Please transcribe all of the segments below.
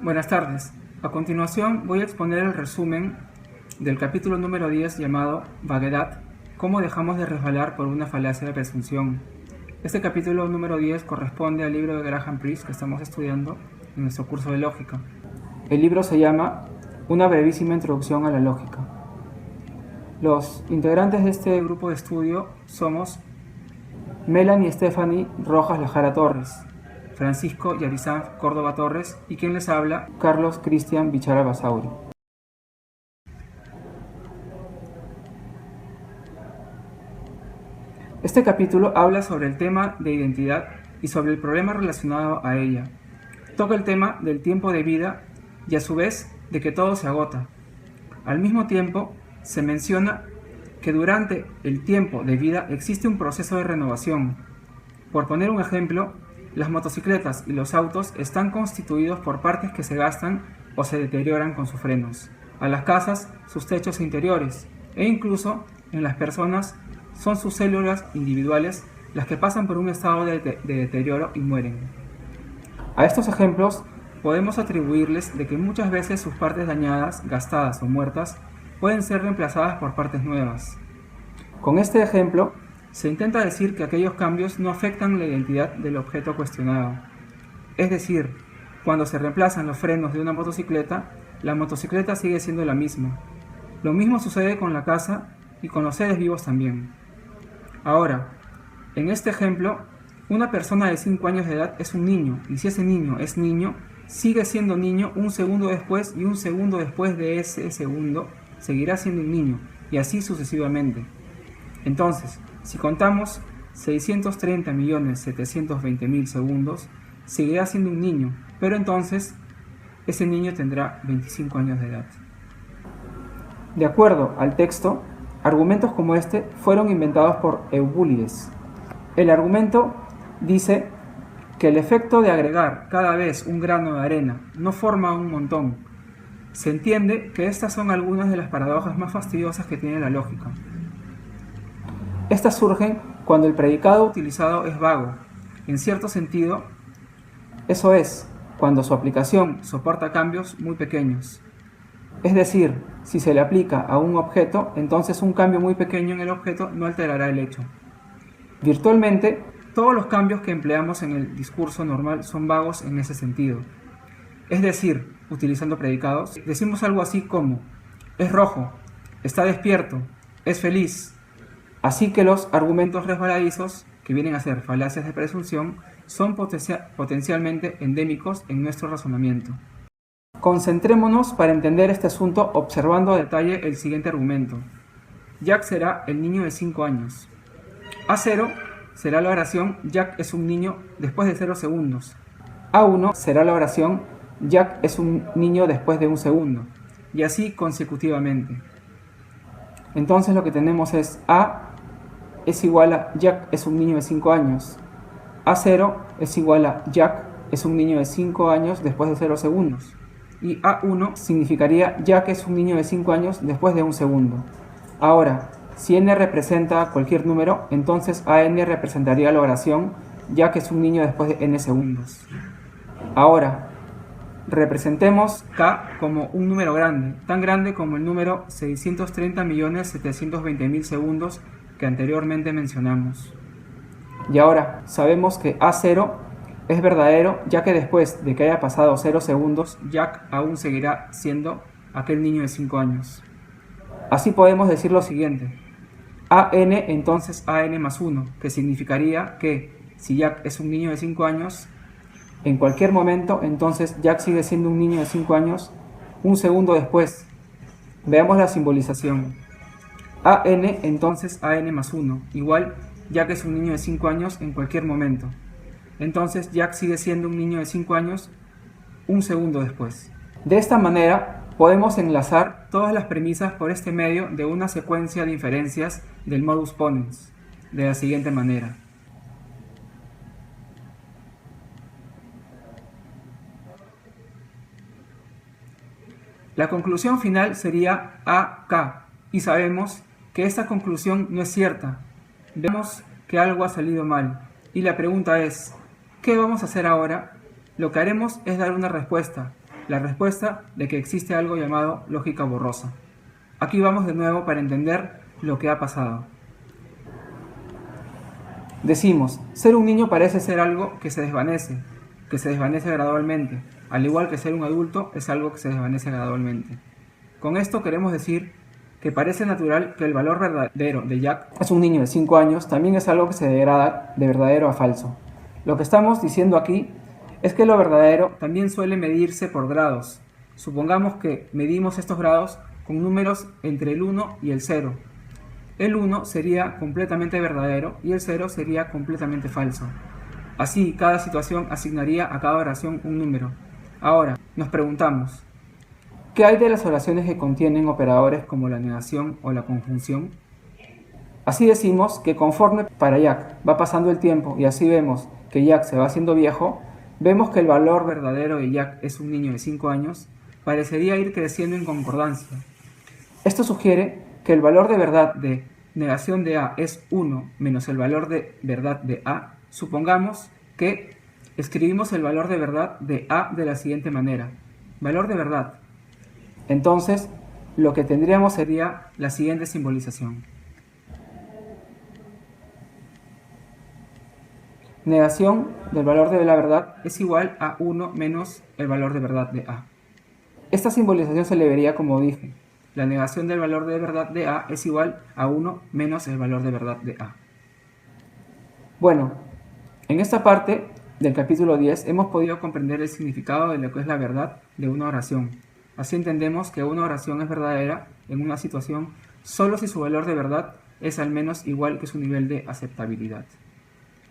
Buenas tardes. A continuación voy a exponer el resumen del capítulo número 10 llamado Vaguedad, cómo dejamos de resbalar por una falacia de presunción. Este capítulo número 10 corresponde al libro de Graham Priest que estamos estudiando en nuestro curso de lógica. El libro se llama Una brevísima introducción a la lógica. Los integrantes de este grupo de estudio somos Melanie Stephanie Rojas Lajara Torres, Francisco Yarizán Córdoba Torres y quien les habla, Carlos Cristian Bichara Basauri. Este capítulo habla sobre el tema de identidad y sobre el problema relacionado a ella. Toca el tema del tiempo de vida y a su vez de que todo se agota. Al mismo tiempo, se menciona que durante el tiempo de vida existe un proceso de renovación. Por poner un ejemplo, las motocicletas y los autos están constituidos por partes que se gastan o se deterioran con sus frenos. A las casas, sus techos interiores, e incluso en las personas son sus células individuales las que pasan por un estado de deterioro y mueren. A estos ejemplos podemos atribuirles de que muchas veces sus partes dañadas, gastadas o muertas pueden ser reemplazadas por partes nuevas. Con este ejemplo, se intenta decir que aquellos cambios no afectan la identidad del objeto cuestionado. Es decir, cuando se reemplazan los frenos de una motocicleta, la motocicleta sigue siendo la misma. Lo mismo sucede con la casa y con los seres vivos también. Ahora, en este ejemplo, una persona de 5 años de edad es un niño, y si ese niño es niño, sigue siendo niño un segundo después, y un segundo después de ese segundo seguirá siendo un niño, y así sucesivamente. Entonces, si contamos 630.720.000 segundos, seguirá siendo un niño, pero entonces ese niño tendrá 25 años de edad. De acuerdo al texto, argumentos como este fueron inventados por Eubúlides. El argumento dice que el efecto de agregar cada vez un grano de arena no forma un montón. Se entiende que estas son algunas de las paradojas más fastidiosas que tiene la lógica. Estas surgen cuando el predicado utilizado es vago, en cierto sentido, eso es, cuando su aplicación soporta cambios muy pequeños. Es decir, si se le aplica a un objeto, entonces un cambio muy pequeño en el objeto no alterará el hecho. Virtualmente, todos los cambios que empleamos en el discurso normal son vagos en ese sentido. Es decir, utilizando predicados, decimos algo así como es rojo, está despierto, es feliz. Así que los argumentos resbaladizos, que vienen a ser falacias de presunción, son potencialmente endémicos en nuestro razonamiento. Concentrémonos para entender este asunto observando a detalle el siguiente argumento. Jack será el niño de 5 años. A0 será la oración Jack es un niño después de 0 segundos. A1 será la oración Jack es un niño después de 1 segundo. Y así consecutivamente. Entonces lo que tenemos es A es igual a Jack es un niño de 5 años. A0 es igual a Jack es un niño de 5 años después de 0 segundos. Y A1 significaría Jack es un niño de 5 años después de 1 segundo. Ahora, si n representa cualquier número, entonces AN representaría la oración Jack es un niño después de n segundos. Ahora, representemos K como un número grande, tan grande como el número 630.720.000 segundos que anteriormente mencionamos. Y ahora sabemos que A0 es verdadero, ya que después de que haya pasado 0 segundos, Jack aún seguirá siendo aquel niño de 5 años. Así podemos decir lo siguiente. AN entonces AN más 1, que significaría que si Jack es un niño de 5 años, en cualquier momento, entonces Jack sigue siendo un niño de 5 años, un segundo después. Veamos la simbolización. AN entonces AN más 1, igual Jack es un niño de 5 años en cualquier momento. Entonces Jack sigue siendo un niño de 5 años un segundo después. De esta manera podemos enlazar todas las premisas por este medio de una secuencia de inferencias del modus ponens, de la siguiente manera. La conclusión final sería AK, y sabemos que esta conclusión no es cierta. Vemos que algo ha salido mal, y la pregunta es, ¿qué vamos a hacer ahora? Lo que haremos es dar una respuesta, la respuesta de que existe algo llamado lógica borrosa. Aquí vamos de nuevo para entender lo que ha pasado. Decimos, ser un niño parece ser algo que se desvanece gradualmente, al igual que ser un adulto es algo que se desvanece gradualmente. Con esto queremos decir que parece natural que el valor verdadero de Jack es un niño de 5 años, también es algo que se degrada de verdadero a falso. Lo que estamos diciendo aquí es que lo verdadero también suele medirse por grados. Supongamos que medimos estos grados con números entre el 1 y el 0. El 1 sería completamente verdadero y el 0 sería completamente falso. Así, cada situación asignaría a cada oración un número. Ahora, nos preguntamos, ¿qué hay de las oraciones que contienen operadores como la negación o la conjunción? Así decimos que conforme para Jack va pasando el tiempo y así vemos que Jack se va haciendo viejo, vemos que el valor verdadero de Jack es un niño de 5 años, parecería ir creciendo en concordancia. Esto sugiere que el valor de verdad de negación de A es 1 menos el valor de verdad de A. Supongamos que escribimos el valor de verdad de A de la siguiente manera. Valor de verdad. Entonces, lo que tendríamos sería la siguiente simbolización. Negación del valor de la verdad es igual a 1 menos el valor de verdad de A. Esta simbolización se le vería como dije. La negación del valor de verdad de A es igual a 1 menos el valor de verdad de A. Bueno, en esta parte del capítulo 10 hemos podido comprender el significado de lo que es la verdad de una oración. Así entendemos que una oración es verdadera en una situación solo si su valor de verdad es al menos igual que su nivel de aceptabilidad.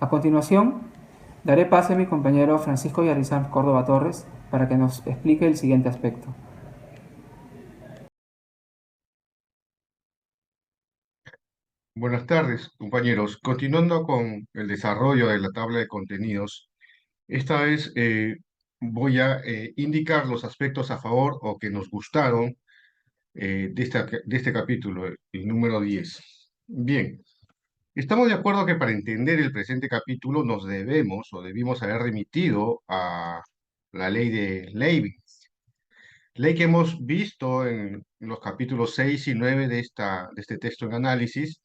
A continuación, daré pase a mi compañero Francisco Yarizán Córdoba Torres para que nos explique el siguiente aspecto. Buenas tardes, compañeros. Continuando con el desarrollo de la tabla de contenidos, esta vez voy a indicar los aspectos a favor o que nos gustaron de este capítulo, el número 10. Bien, estamos de acuerdo que para entender el presente capítulo nos debemos o debimos haber remitido a la ley de Leibniz, ley que hemos visto en los capítulos 6 y 9 de este texto en análisis,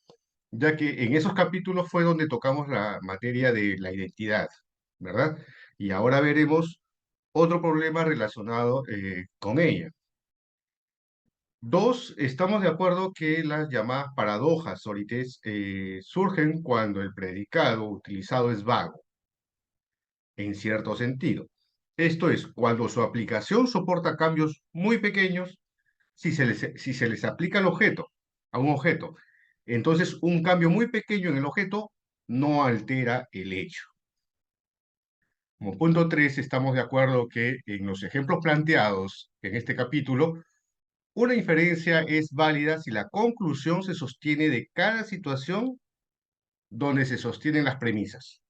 ya que en esos capítulos fue donde tocamos la materia de la identidad, ¿verdad? Y ahora veremos otro problema relacionado con ella. Dos, estamos de acuerdo que las llamadas paradojas sorites surgen cuando el predicado utilizado es vago, en cierto sentido. Esto es, cuando su aplicación soporta cambios muy pequeños si se les aplica a un objeto, entonces un cambio muy pequeño en el objeto no altera el hecho. Como punto 3, estamos de acuerdo que en los ejemplos planteados en este capítulo, una inferencia es válida si la conclusión se sostiene de cada situación donde se sostienen las premisas.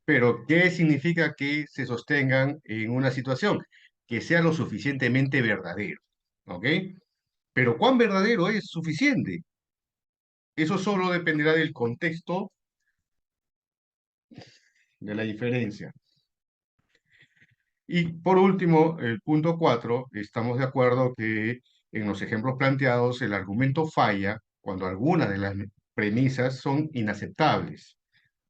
Pero, ¿qué significa que se sostengan en una situación? Que sea lo suficientemente verdadero, ¿ok? Pero ¿cuán verdadero es suficiente? Eso solo dependerá del contexto de la diferencia. Y por último, el punto 4, estamos de acuerdo que en los ejemplos planteados el argumento falla cuando algunas de las premisas son inaceptables.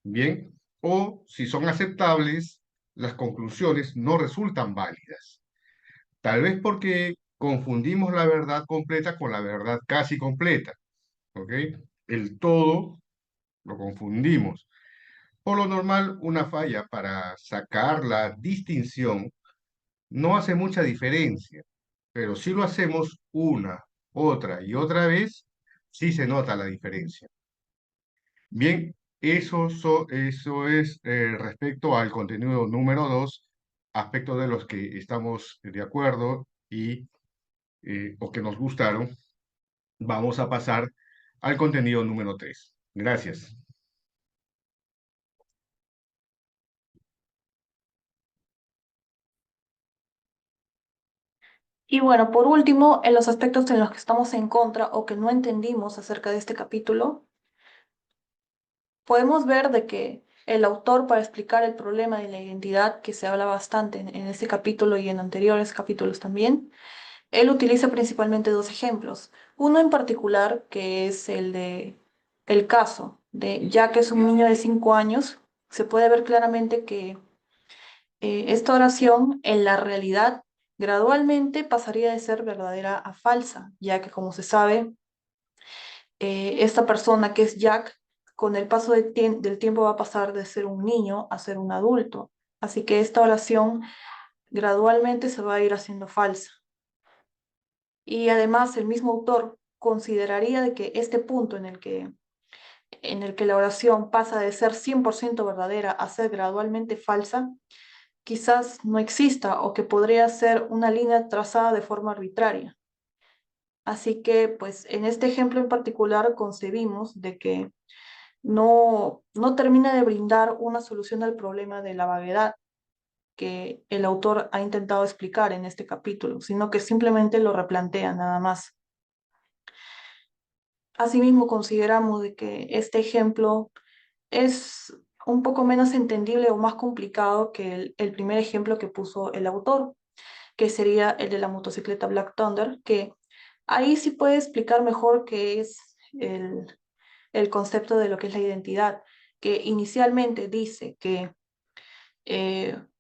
Bien, o si son aceptables, las conclusiones no resultan válidas. Tal vez porque confundimos la verdad completa con la verdad casi completa. ¿Ok? El todo lo confundimos. Por lo normal, una falla para sacar la distinción no hace mucha diferencia, pero si lo hacemos una, otra y otra vez, sí se nota la diferencia. Bien, eso es respecto al contenido número 2, aspectos de los que estamos de acuerdo y o que nos gustaron. Vamos a pasar al contenido número 3. Gracias. Y bueno, por último, en los aspectos en los que estamos en contra o que no entendimos acerca de este capítulo, podemos ver de que El autor, para explicar el problema de la identidad, que se habla bastante en este capítulo y en anteriores capítulos también, él utiliza principalmente dos ejemplos. Uno en particular, que es el caso de ya que es un niño de 5 años, se puede ver claramente que esta oración en la realidad gradualmente pasaría de ser verdadera a falsa, ya que como se sabe, esta persona que es Jack, con el paso del tiempo va a pasar de ser un niño a ser un adulto. Así que esta oración gradualmente se va a ir haciendo falsa. Y además el mismo autor consideraría de que este punto en el que la oración pasa de ser 100% verdadera a ser gradualmente falsa, quizás no exista o que podría ser una línea trazada de forma arbitraria. Así que, pues, en este ejemplo en particular concebimos de que no termina de brindar una solución al problema de la vaguedad que el autor ha intentado explicar en este capítulo, sino que simplemente lo replantea nada más. Asimismo, consideramos de que este ejemplo es un poco menos entendible o más complicado que el primer ejemplo que puso el autor, que sería el de la motocicleta Black Thunder, que ahí sí puede explicar mejor qué es el concepto de lo que es la identidad, que inicialmente dice que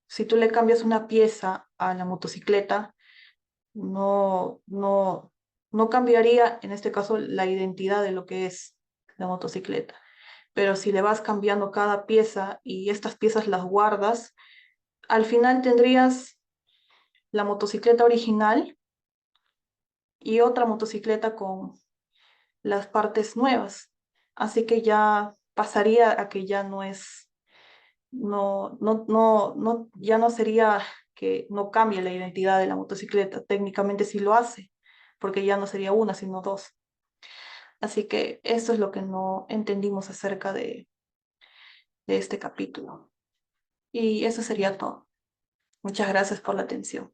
si tú le cambias una pieza a la motocicleta, no cambiaría en este caso la identidad de lo que es la motocicleta. Pero si le vas cambiando cada pieza y estas piezas las guardas, al final tendrías la motocicleta original y otra motocicleta con las partes nuevas. Así que ya pasaría a que ya no es, ya no sería que no cambie la identidad de la motocicleta. Técnicamente sí lo hace, porque ya no sería una, sino dos. Así que eso es lo que no entendimos acerca de este capítulo. Y eso sería todo. Muchas gracias por la atención.